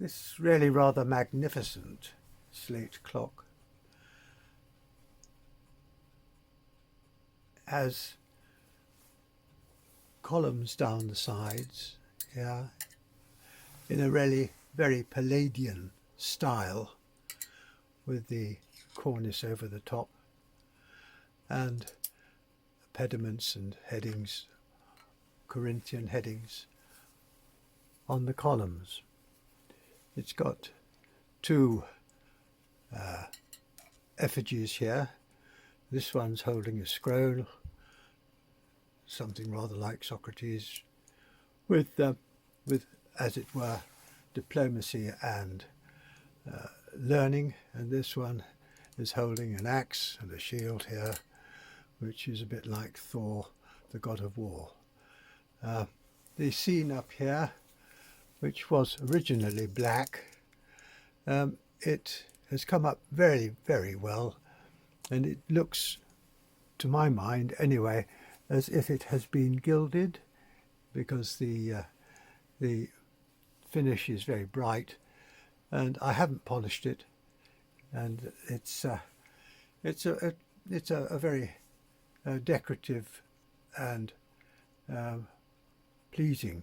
This really rather magnificent slate clock has columns down the sides, yeah, in a really very Palladian style, with the cornice over the top and pediments and headings, Corinthian headings on the columns. It's got two effigies here. This one's holding a scroll, something rather like Socrates, with as it were, diplomacy and learning, and this one is holding an axe and a shield here, which is a bit like Thor, the god of war. The scene up here, which was originally black, it has come up very, very well, and it looks, to my mind anyway, as if it has been gilded, because the finish is very bright, and I haven't polished it, and it's a very decorative and pleasing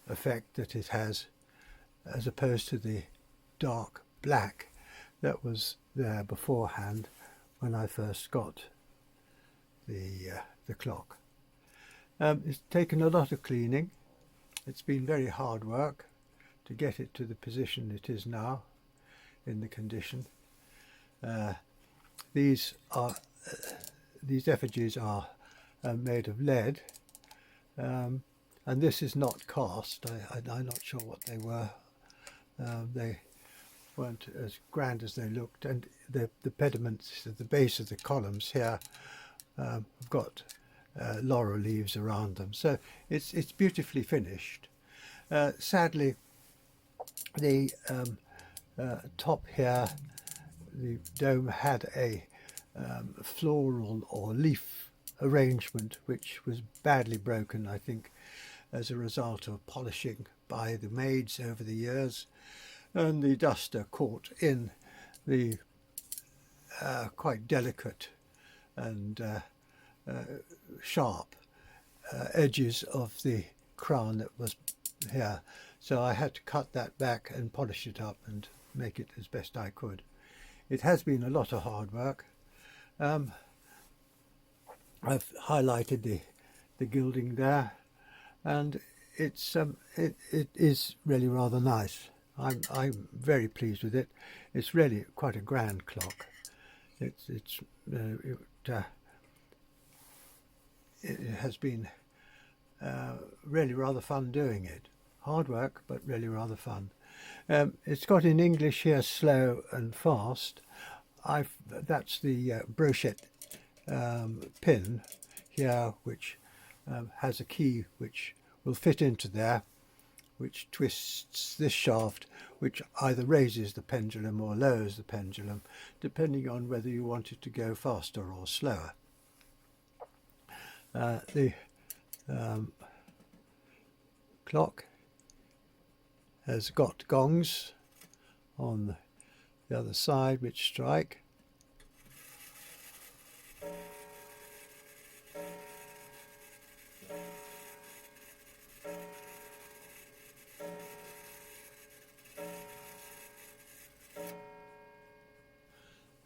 effect that it has, as opposed to the dark black that was there beforehand when I first got the clock. It's taken a lot of cleaning. It's been very hard work to get it to the position it is now, in the condition. These effigies are made of lead, and this is not cast. I'm not sure what they were. They weren't as grand as they looked, and the pediments at the base of the columns here have got laurel leaves around them, so it's beautifully finished. Sadly, the top here, the dome had a floral or leaf arrangement which was badly broken, I think, as a result of polishing by the maids over the years, and the duster caught in the quite delicate and sharp edges of the crown that was here. So I had to cut that back and polish it up and make it as best I could. It has been a lot of hard work. I've highlighted the gilding there, and it is really rather nice. I'm very pleased with it. It's really quite a grand clock. It has been really rather fun doing it. Hard work, but really rather fun. It's got in English here slow and fast. That's the brochette pin here, which has a key which will fit into there, which twists this shaft, which either raises the pendulum or lowers the pendulum, depending on whether you want it to go faster or slower. The clock has got gongs on the other side which strike.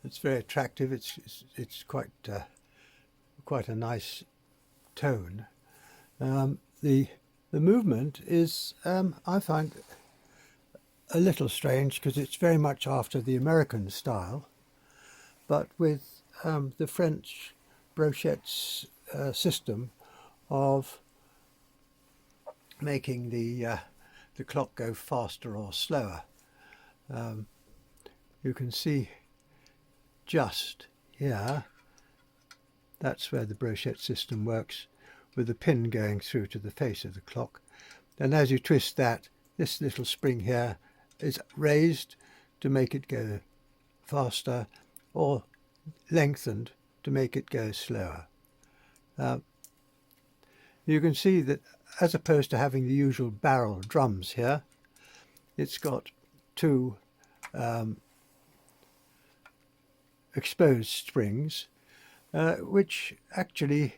It's very attractive. It's quite a nice tone. The movement is, I find, a little strange, because it's very much after the American style, but with the French brochette's system of making the clock go faster or slower. You can see just here, that's where the brochette system works, with the pin going through to the face of the clock, and as you twist that, this little spring here is raised to make it go faster, or lengthened to make it go slower. You can see that, as opposed to having the usual barrel drums here, it's got two exposed springs, which actually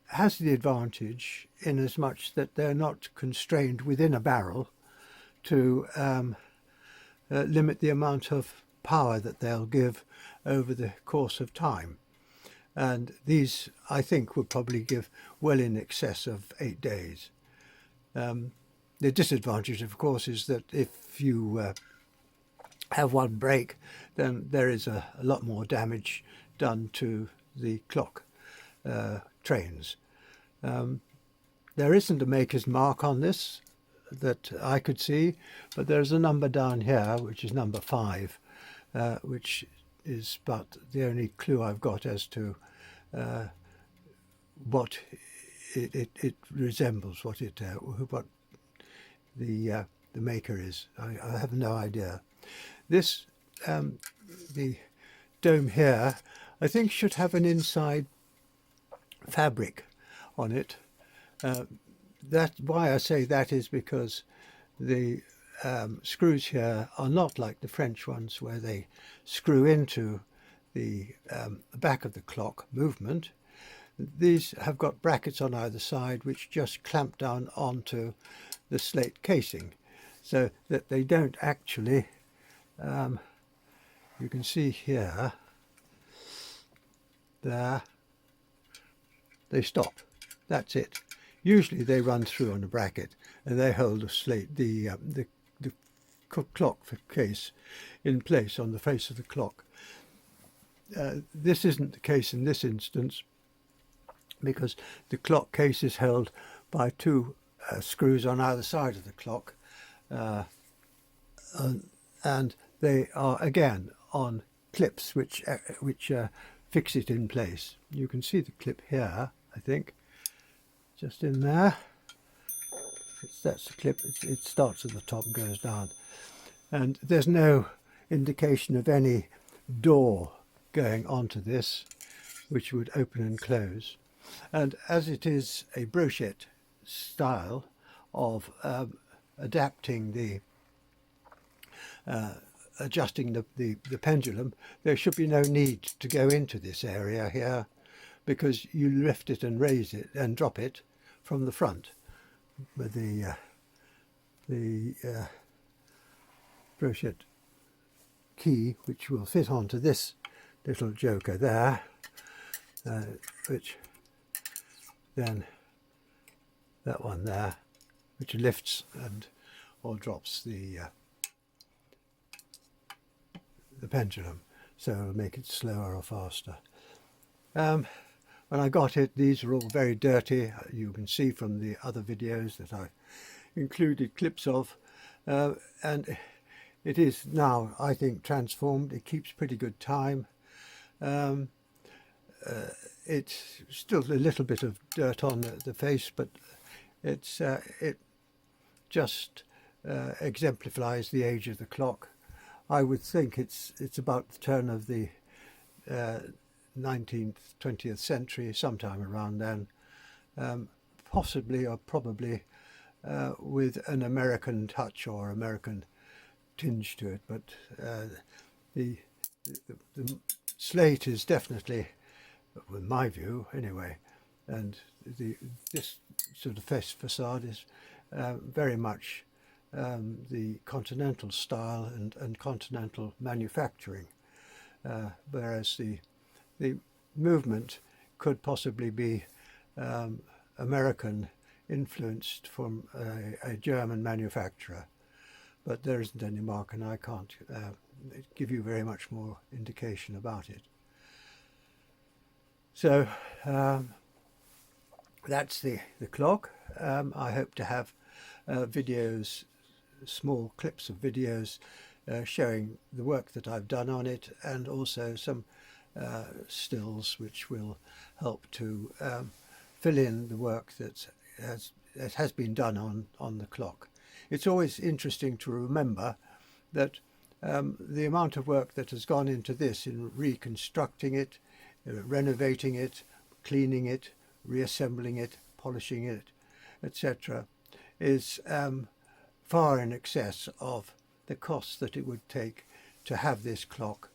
has the advantage in as much that they're not constrained within a barrel to limit the amount of power that they'll give over the course of time. And these, I think, would probably give well in excess of 8 days. The disadvantage, of course, is that if you have one break, then there is a lot more damage done to the clock trains. There isn't a maker's mark on this that I could see, but there's a number down here, which is number 5, which is about the only clue I've got as to what it resembles, what the maker is. I have no idea. This the dome here, I think, should have an inside fabric on it. That's why I say that is because the screws here are not like the French ones where they screw into the back of the clock movement. These have got brackets on either side which just clamp down onto the slate casing, so that they don't actually, you can see here, there, they stop. That's it. Usually they run through on a bracket and they hold the slate, the clock case in place on the face of the clock. This isn't the case in this instance, because the clock case is held by two screws on either side of the clock, and they are again on clips which fix it in place. You can see the clip here, I think, just in there. That's the clip. It starts at the top and goes down, and there's no indication of any door going onto this which would open and close. And as it is a brochette style of adapting the adjusting the pendulum, there should be no need to go into this area here, because you lift it and raise it and drop it from the front with the brochette key, which will fit onto this little joker there, which then that one there, which lifts and or drops the pendulum, so it'll make it slower or faster. When I got it, these are all very dirty. You can see from the other videos that I've included clips of, and it is now, I think, transformed. It keeps pretty good time. It's still a little bit of dirt on the face, but it just exemplifies the age of the clock. I would think it's about the turn of the 19th, 20th century, sometime around then, possibly or probably with an American touch or American tinge to it. But the slate is definitely, in my view anyway, and this sort of facade is very much the continental style and continental manufacturing, whereas the movement could possibly be American influenced from a German manufacturer, but there isn't any mark, and I can't give you very much more indication about it. So that's the clock. I hope to have videos, small clips of videos showing the work that I've done on it, and also some stills which will help to fill in the work that has been done on the clock. It's always interesting to remember that the amount of work that has gone into this, in reconstructing it, renovating it, cleaning it, reassembling it, polishing it, etc., is far in excess of the cost that it would take to have this clock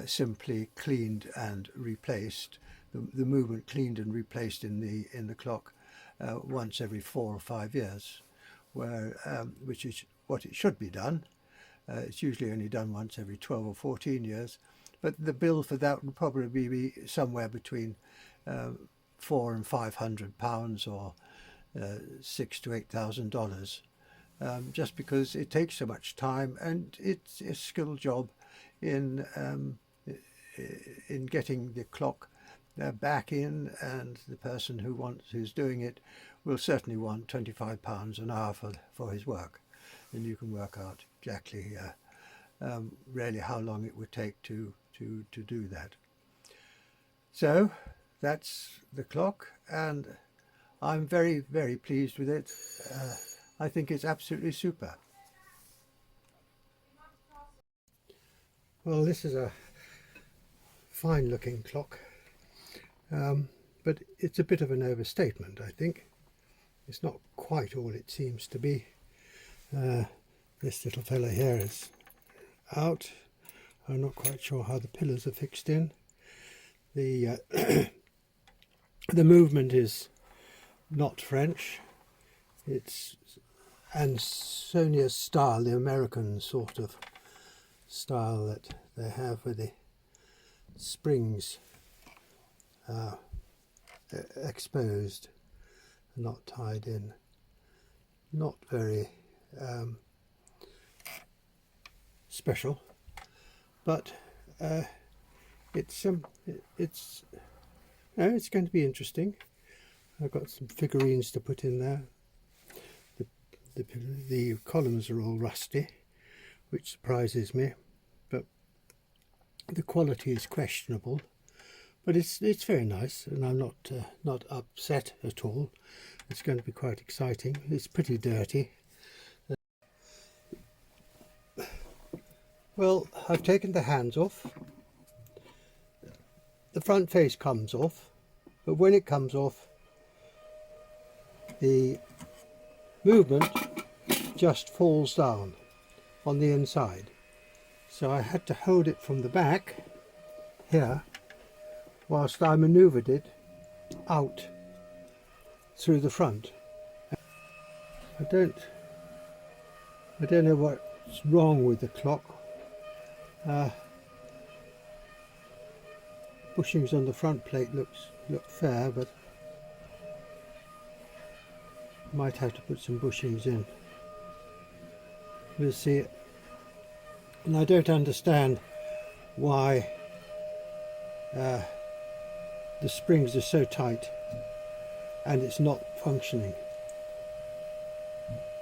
simply cleaned and replaced, the movement cleaned and replaced in the clock once every 4 or 5 years, which is what it should be done. It's usually only done once every 12 or 14 years, but the bill for that would probably be somewhere between £400 and £500, or $6,000 to $8,000, just because it takes so much time, and it's a skilled job in getting the clock back in, and the person who's doing it will certainly want £25 an hour for his work, and you can work out exactly really how long it would take to do that. So that's the clock, and I'm very, very pleased with it. I think it's absolutely super. Well, this is a fine looking clock, but it's a bit of an overstatement, I think. It's not quite all it seems to be. This little fella here is out. I'm not quite sure how the pillars are fixed in. The the movement is not French. It's Ansonia's style, the American sort of style that they have, with the springs exposed, not tied in. Not very special, but it's going to be interesting. I've got some figurines to put in there. The columns are all rusty, which surprises me, but the quality is questionable. But it's very nice, and I'm not upset at all. It's going to be quite exciting. It's pretty dirty. Well, I've taken the hands off. The front face comes off, but when it comes off, the movement just falls down on the inside. So I had to hold it from the back here whilst I manoeuvred it out through the front. I don't know what's wrong with the clock. Bushings on the front plate look fair, but might have to put some bushings in. We'll see it. And I don't understand why the springs are so tight and it's not functioning.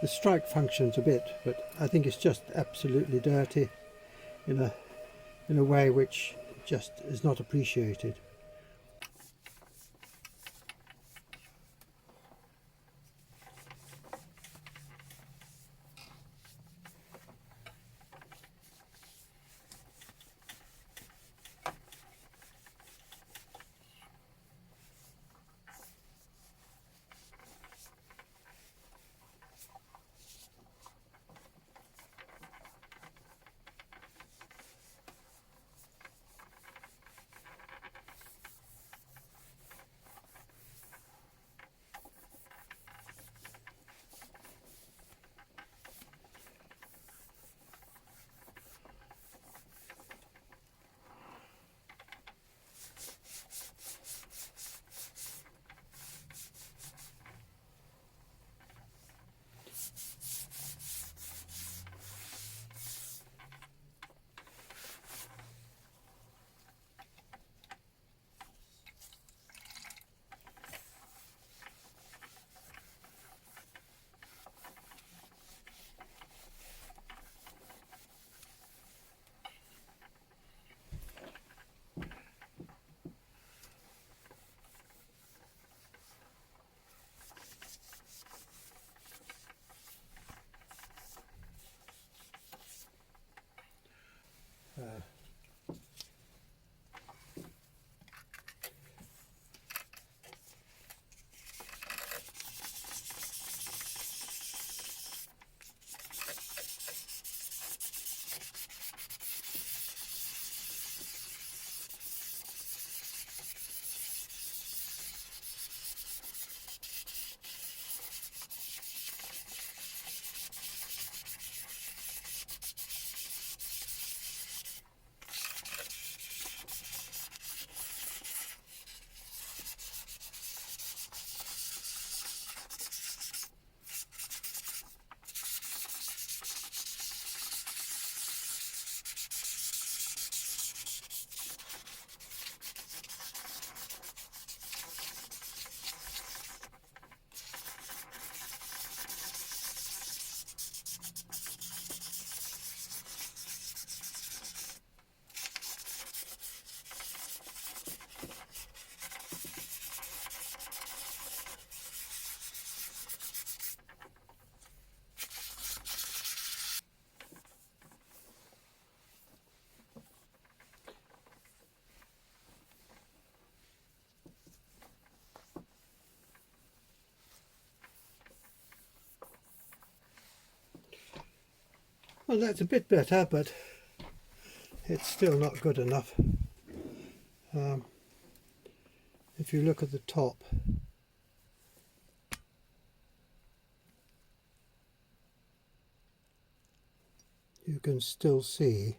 The strike functions a bit, but I think it's just absolutely dirty in a way which just is not appreciated. Well, that's a bit better, but it's still not good enough. If you look at the top, you can still see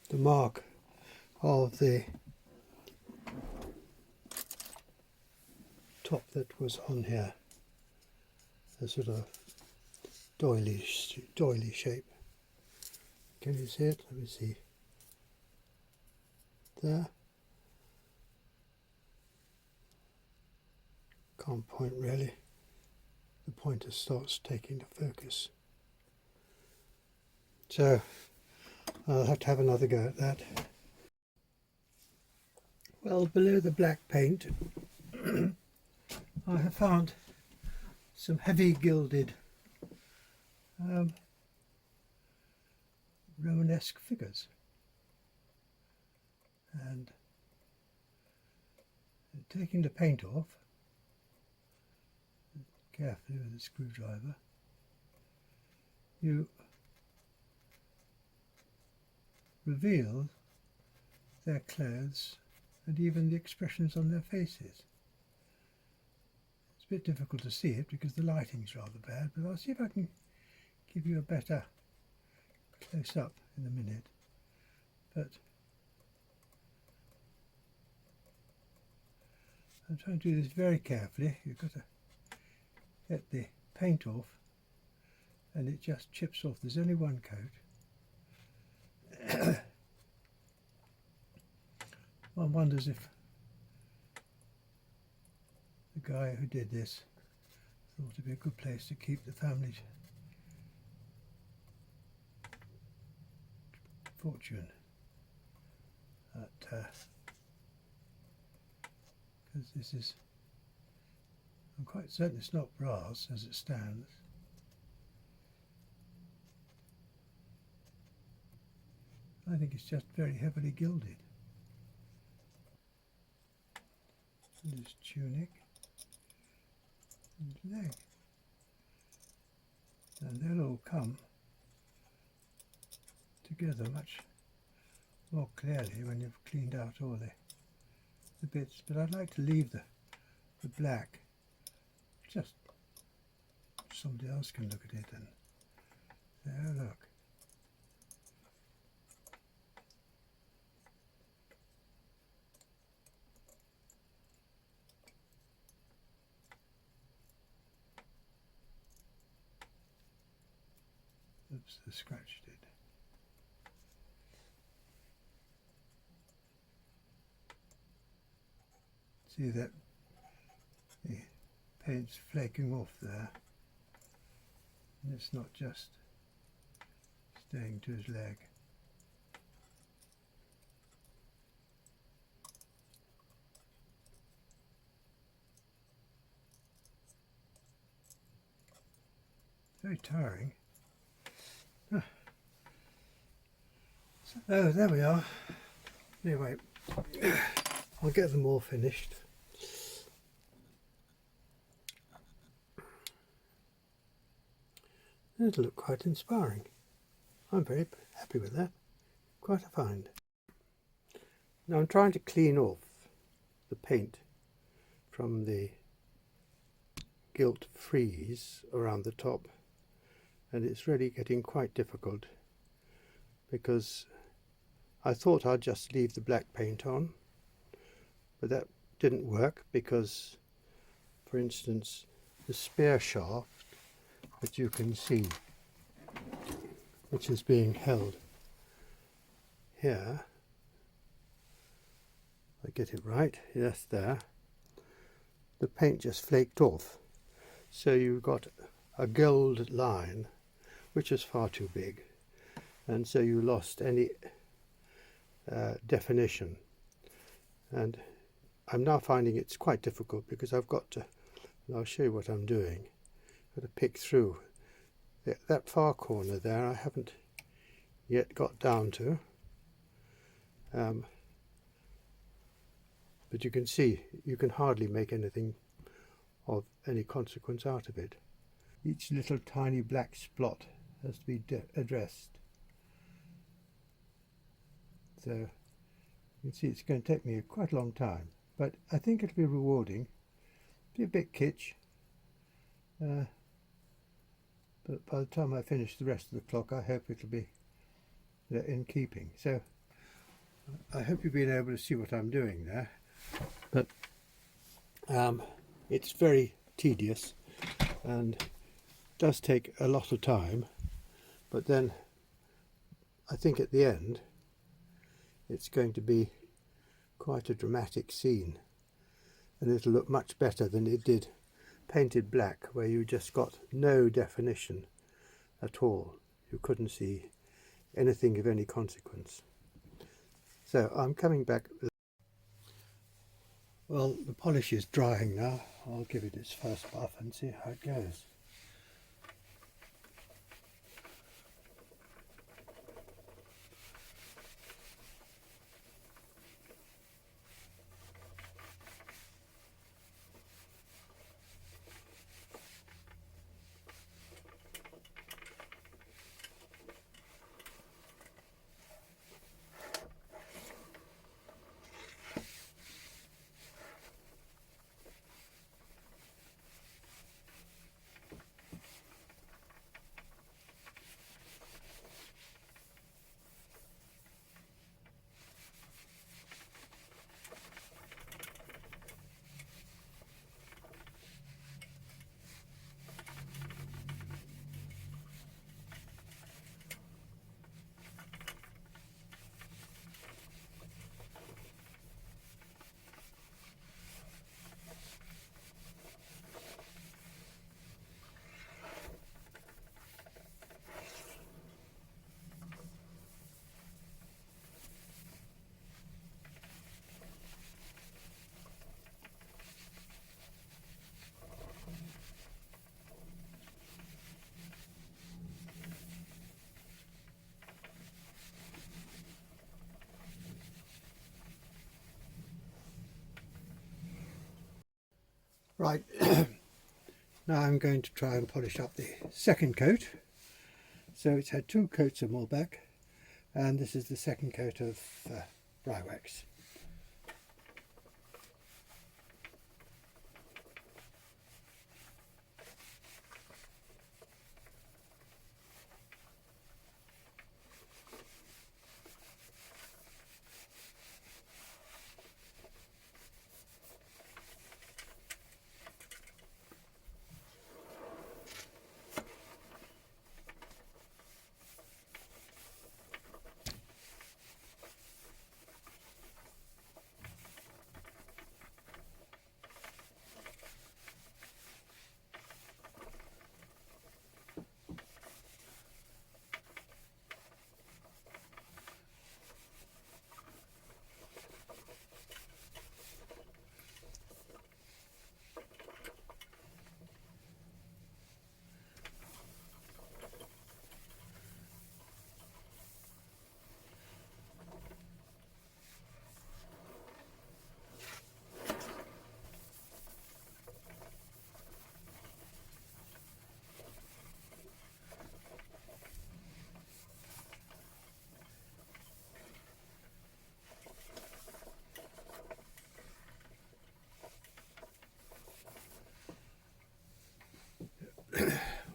the mark of the top that was on here, a sort of doily shape. Can you see it? Let me see. There. Can't point really. The pointer starts taking the focus. So I'll have to have another go at that. Well, below the black paint I have found some heavy gilded Romanesque figures, and taking the paint off carefully with a screwdriver, you reveal their clothes and even the expressions on their faces. It's a bit difficult to see it because the lighting's rather bad, but I'll see if I can give you a better close-up in a minute. But I'm trying to do this very carefully. You've got to get the paint off and it just chips off. There's only one coat. One wonders if the guy who did this thought it'd be a good place to keep the family's fortune at, because this is, I'm quite certain it's not brass as it stands. I think it's just very heavily gilded. And his tunic and leg, and they'll all come together much more clearly when you've cleaned out all the bits. But I'd like to leave the black, just somebody else can look at it, and there, look. Oops, I scratched it. See that the paint's flaking off there, and it's not just staying to his leg. Very tiring. Oh, there we are. Anyway, I'll get them all finished. It'll look quite inspiring. I'm very happy with that. Quite a find. Now I'm trying to clean off the paint from the gilt frieze around the top, and it's really getting quite difficult because I thought I'd just leave the black paint on, but that didn't work because, for instance, the spear shaft that you can see, which is being held here, I get it right, yes, there, the paint just flaked off, so you've got a gold line which is far too big, and so you lost any definition. And I'm now finding it's quite difficult because I've got to, and I'll show you what I'm doing, got to pick through that far corner there. I haven't yet got down to, but you can see you can hardly make anything of any consequence out of it. each little tiny black spot has to be addressed. So you can see it's going to take me quite a long time, but I think it'll be rewarding. Be a bit kitsch, but by the time I finish the rest of the clock, I hope it'll be in keeping. So I hope you've been able to see what I'm doing there, but it's very tedious and does take a lot of time, but then I think at the end it's going to be quite a dramatic scene, and it'll look much better than it did painted black, where you just got no definition at all. You couldn't see anything of any consequence. So I'm coming back. Well, the polish is drying now. I'll give it its first buff and see how it goes. Right, now I'm going to try and polish up the second coat. So it's had 2 coats of Mulbeck, and this is the second coat of dry wax.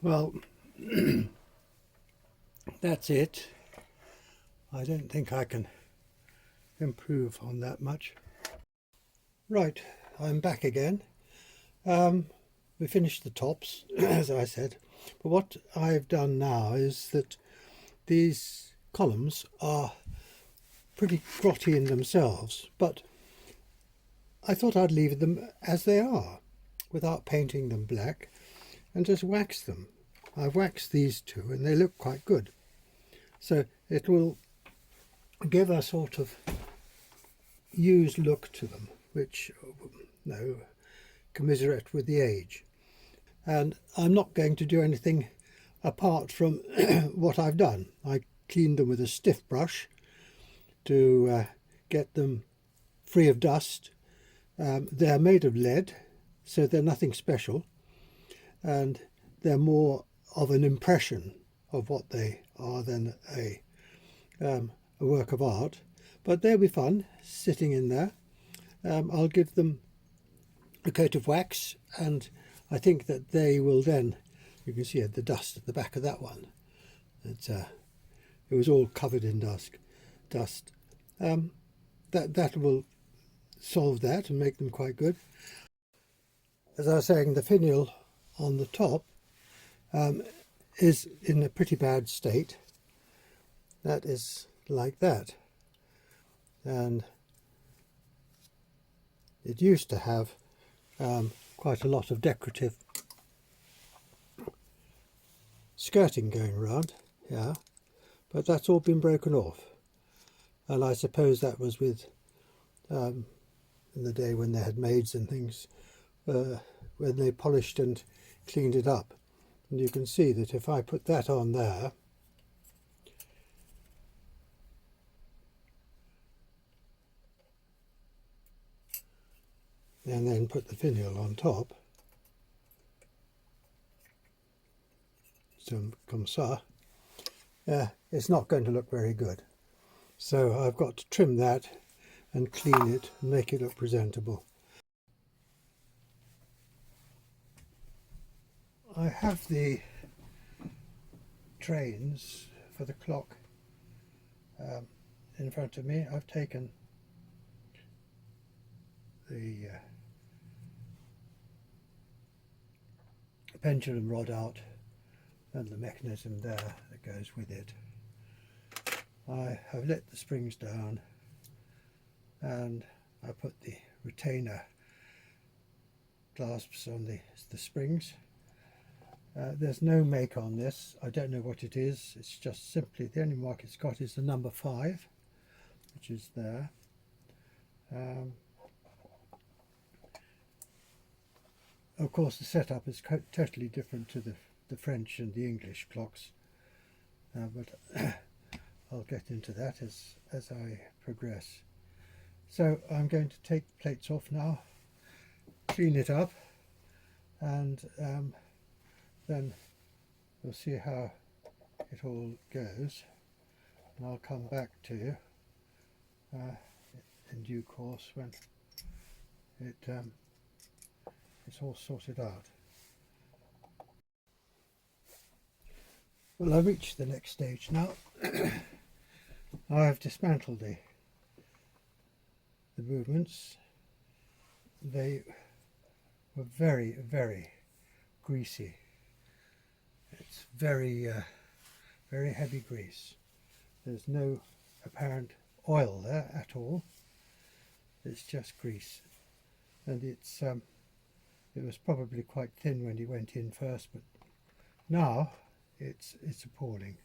Well, that's it. I don't think I can improve on that much. Right, I'm back again. We finished the tops, as I said, but what I've done now is that these columns are pretty grotty in themselves, but I thought I'd leave them as they are without painting them black and just wax them. I've waxed these 2 and they look quite good. So it will give a sort of used look to them, which commiserate with the age. And I'm not going to do anything apart from what I've done. I cleaned them with a stiff brush to get them free of dust. They're made of lead, so they're nothing special, and they're more of an impression of what they are than a work of art. But they'll be fun sitting in there. I'll give them a coat of wax, and I think that they will then, you can see the dust at the back of that one. It was all covered in dust. That will solve that and make them quite good. As I was saying, the finial on the top is in a pretty bad state. That is like that, and it used to have quite a lot of decorative skirting going around here, but that's all been broken off, and I suppose that was with in the day when they had maids and things, when they polished and cleaned it up. And you can see that if I put that on there, and then put the finial on top, comme ça, it's not going to look very good. So I've got to trim that and clean it and make it look presentable. I have the trains for the clock in front of me. I've taken the pendulum rod out and the mechanism there that goes with it. I have let the springs down, and I put the retainer clasps on the springs. There's no make on this. I don't know what it is. It's just simply, the only mark it's got is the number 5, which is there. Of course, the setup is totally different to the French and the English clocks, but I'll get into that as I progress. So I'm going to take the plates off now, clean it up, and then we'll see how it all goes, and I'll come back to you in due course when it's all sorted out. Well, I've reached the next stage now. I've dismantled the movements. They were very, very greasy. It's very heavy grease. There's no apparent oil there at all. It's just grease, and it was probably quite thin when he went in first, but now it's appalling.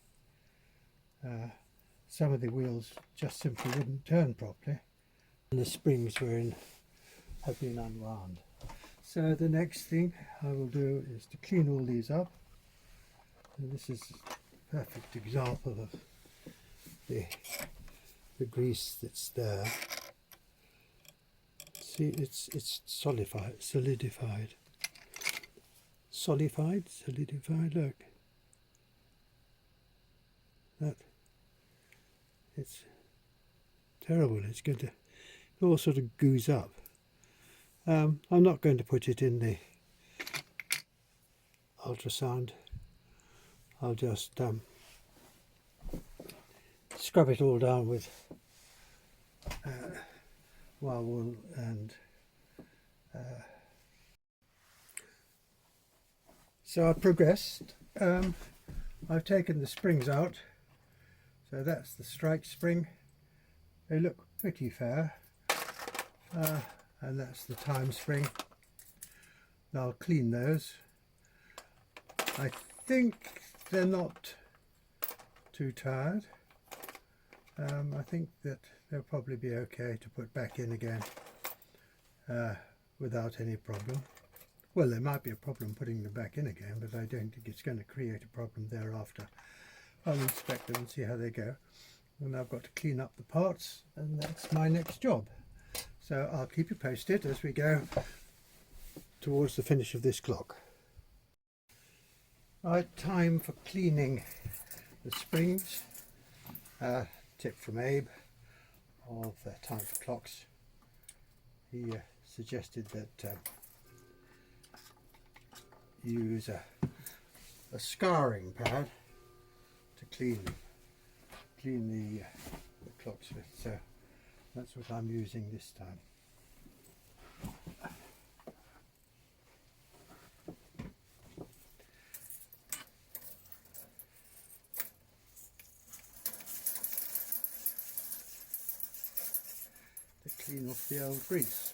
Some of the wheels just simply wouldn't turn properly, and the springs have been unwound. So the next thing I will do is to clean all these up, and this is a perfect example of the grease that's there. See, it's solidified. Look, that, it's terrible. It's going to, it all sort of goos up. I'm not going to put it in the ultrasound. I'll just scrub it all down with wire wool and so I've progressed. I've taken the springs out, so that's the strike spring. They look pretty fair, and that's the time spring. I'll clean those. I think they're not too tired. I think that they'll probably be okay to put back in again without any problem. Well, there might be a problem putting them back in again, but I don't think it's going to create a problem thereafter. I'll inspect them and see how they go. And I've got to clean up the parts, and that's my next job. So I'll keep you posted as we go towards the finish of this clock. Right, time for cleaning the springs. Tip from Abe of Time for Clocks. He suggested that you use a scouring pad to clean the clocks with, so that's what I'm using this time. To clean off the old grease.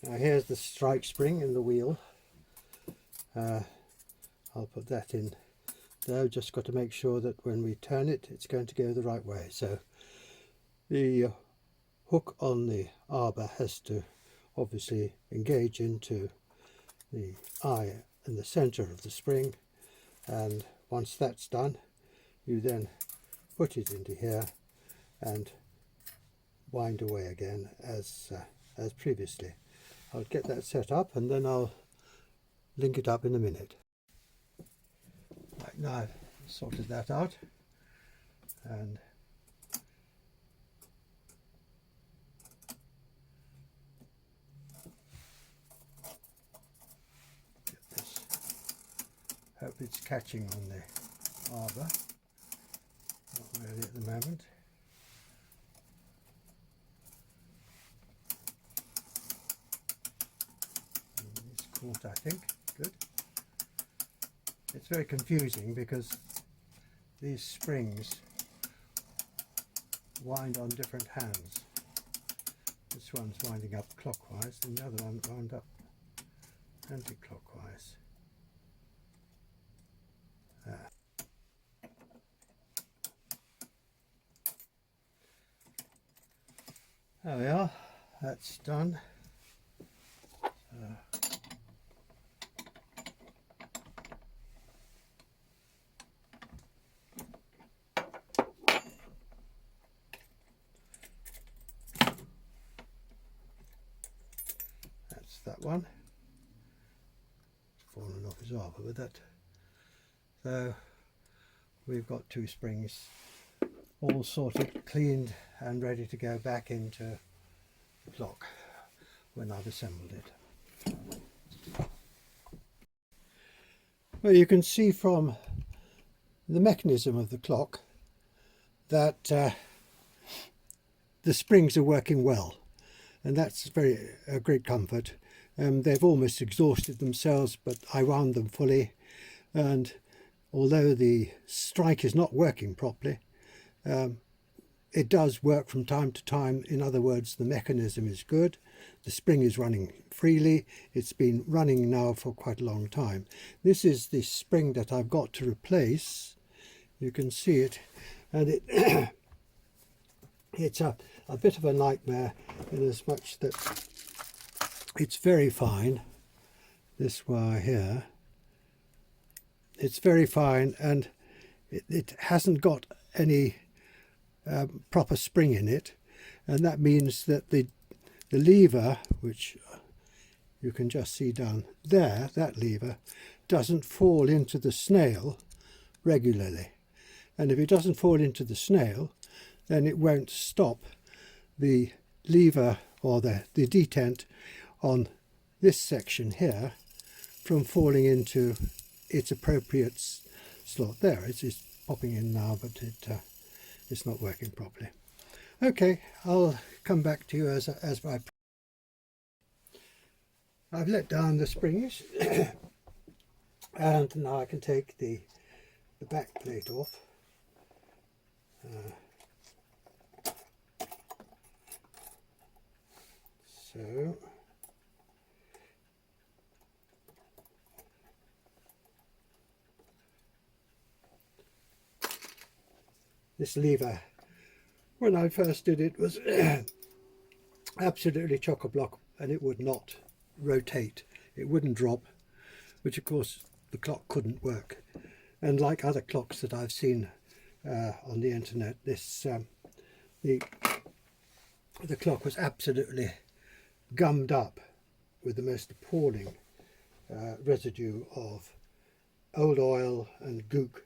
Now here's the strike spring in the wheel. I'll put that in there. Just got to make sure that when we turn it, it's going to go the right way. So the hook on the arbor has to obviously engage into the eye in the center of the spring, and once that's done, you then put it into here and wind away again as previously. I'll get that set up and then I'll link it up in a minute. Right, now I've sorted that out, and get this. Hope it's catching on the arbor. Not really at the moment. It's caught, I think. Good. It's very confusing because these springs wind on different hands. This one's winding up clockwise and the other one wound up anti-clockwise. There we are, that's done. That's that one. It's fallen off bizarre, but with that. So we've got 2 springs all sorted, cleaned and ready to go back into the clock when I've assembled it. Well, you can see from the mechanism of the clock that the springs are working well, and that's a great comfort. They've almost exhausted themselves, but I wound them fully, and although the strike is not working properly, it does work from time to time. In other words, the mechanism is good, the spring is running freely. It's been running now for quite a long time. This is the spring that I've got to replace. You can see it, and it it's a bit of a nightmare in as much that it's very fine. This wire here, it's very fine, and it hasn't got any proper spring in it, and that means that the lever, which you can just see down there, that lever doesn't fall into the snail regularly, and if it doesn't fall into the snail, then it won't stop the lever or the detent on this section here from falling into its appropriate slot. There, it's popping in now, but it's not working properly. Okay, I'll come back to you as I've let down the springs and now I can take the back plate off. So this lever, when I first did it, was absolutely chock-a-block, and it would not rotate, it wouldn't drop, which of course the clock couldn't work. And like other clocks that I've seen on the internet, this the clock was absolutely gummed up with the most appalling residue of old oil and gook,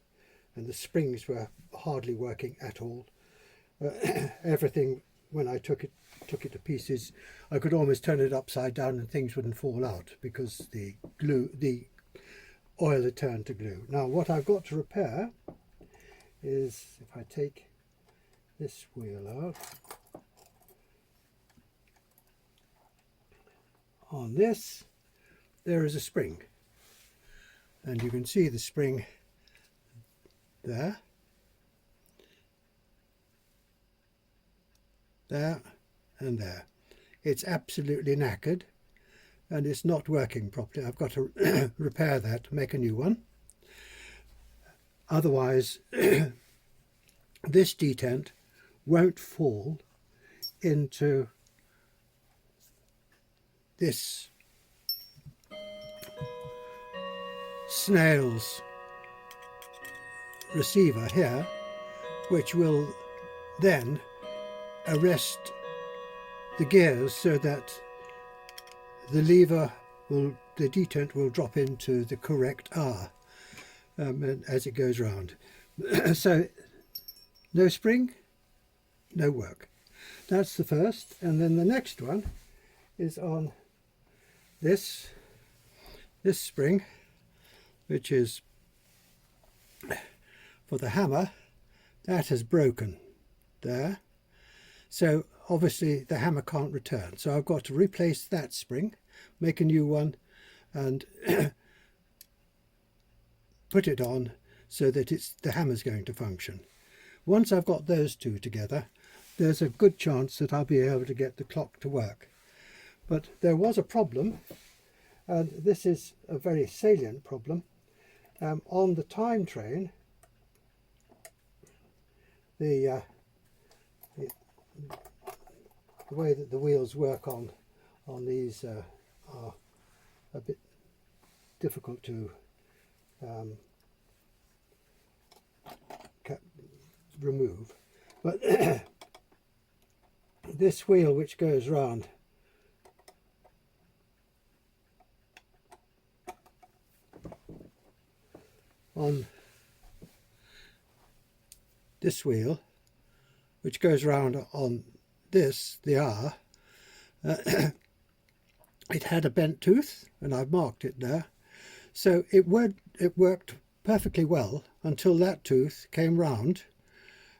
and the springs were hardly working at all. Everything, when I took it to pieces, I could almost turn it upside down and things wouldn't fall out because the oil had turned to glue. Now what I've got to repair is, if I take this wheel out, on this there is a spring, and you can see the spring there, there and there. It's absolutely knackered and it's not working properly. I've got to repair that, make a new one. Otherwise this detent won't fall into this snail's receiver here, which will then arrest the gears so that the lever will, the detent will drop into the correct hour as it goes round. So no spring, no work. That's the first, and then the next one is on this spring, which is for the hammer. That has broken there, so obviously the hammer can't return, so I've got to replace that spring, make a new one, and put it on so that the hammer's going to function. Once I've got those two together, there's a good chance that I'll be able to get the clock to work. But there was a problem, and this is a very salient problem. On the time train, the way that the wheels work on these are a bit difficult to remove, but this wheel which goes round on this wheel, which goes round on this, the R, it had a bent tooth, and I've marked it there. So it worked perfectly well until that tooth came round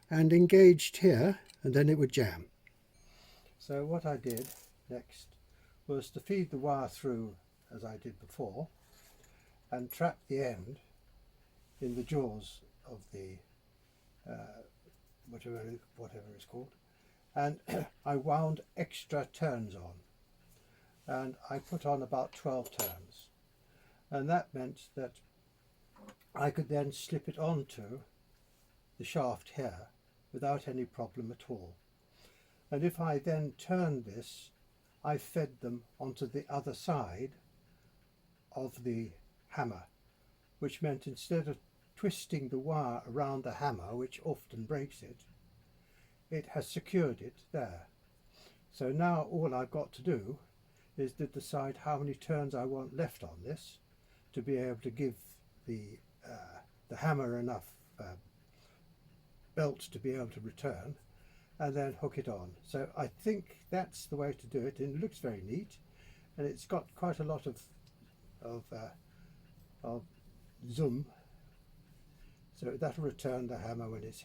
and engaged here, and then it would jam. So what I did next was to feed the wire through as I did before and trap the end in the jaws of the whatever it's called, and I wound extra turns on, and I put on about 12 turns, and that meant that I could then slip it onto the shaft here without any problem at all. And if I then turned this, I fed them onto the other side of the hammer, which meant instead of twisting the wire around the hammer, which often breaks it, it has secured it there. So now all I've got to do is to decide how many turns I want left on this to be able to give the hammer enough belt to be able to return, and then hook it on. So I think that's the way to do it, and it looks very neat, and it's got quite a lot of zoom, so that'll return the hammer when it's